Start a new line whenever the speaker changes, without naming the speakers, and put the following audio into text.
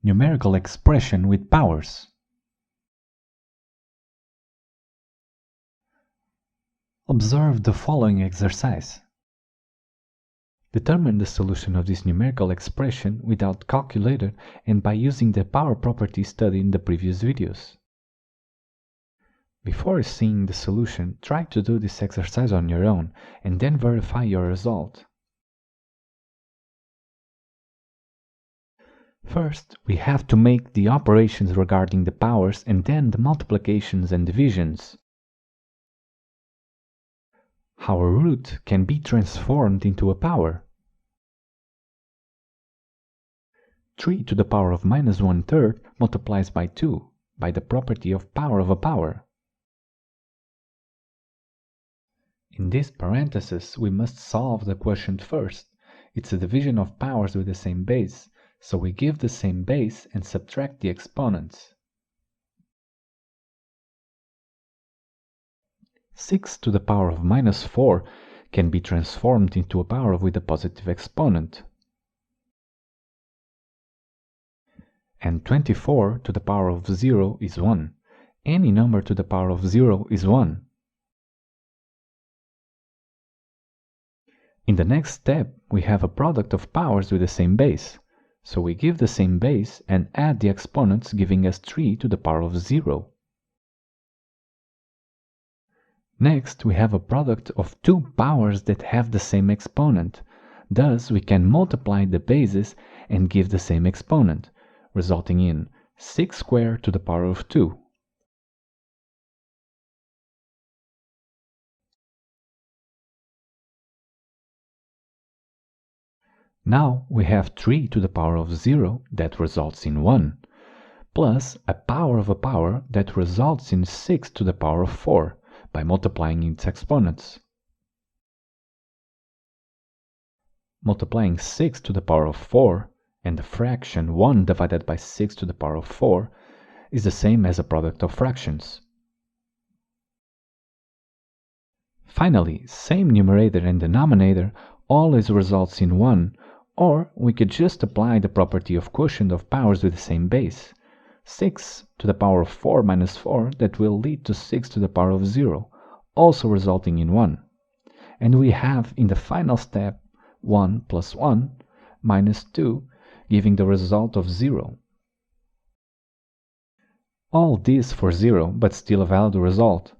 Numerical expression with powers. Observe the following exercise. Determine the solution of this numerical expression without calculator and by using the power property studied in the previous videos. Before seeing the solution, try to do this exercise on your own and then verify your result. First, we have to make the operations regarding the powers and then the multiplications and divisions. How a root can be transformed into a power. 3 to the power of minus 1/3 multiplies by 2, by the property of power of a power. In this parenthesis, we must solve the quotient first. It's a division of powers with the same base, so we give the same base and subtract the exponents. 6 to the power of minus 4 can be transformed into a power with a positive exponent. And 24 to the power of 0 is 1. Any number to the power of 0 is 1. In the next step, we have a product of powers with the same base. So we give the same base and add the exponents, giving us 3 to the power of 0. Next, we have a product of two powers that have the same exponent. Thus, we can multiply the bases and give the same exponent, resulting in 6 squared to the power of 2. Now we have 3 to the power of 0 that results in 1, plus a power of a power that results in 6 to the power of 4 by multiplying its exponents. Multiplying 6 to the power of 4 and the fraction 1 divided by 6 to the power of 4 is the same as a product of fractions. Finally, same numerator and denominator always results in 1, or we could just apply the property of quotient of powers with the same base. 6 to the power of 4 minus 4 that will lead to 6 to the power of 0, also resulting in 1. And we have in the final step 1 plus 1 minus 2, giving the result of 0. All this for 0, but still a valid result.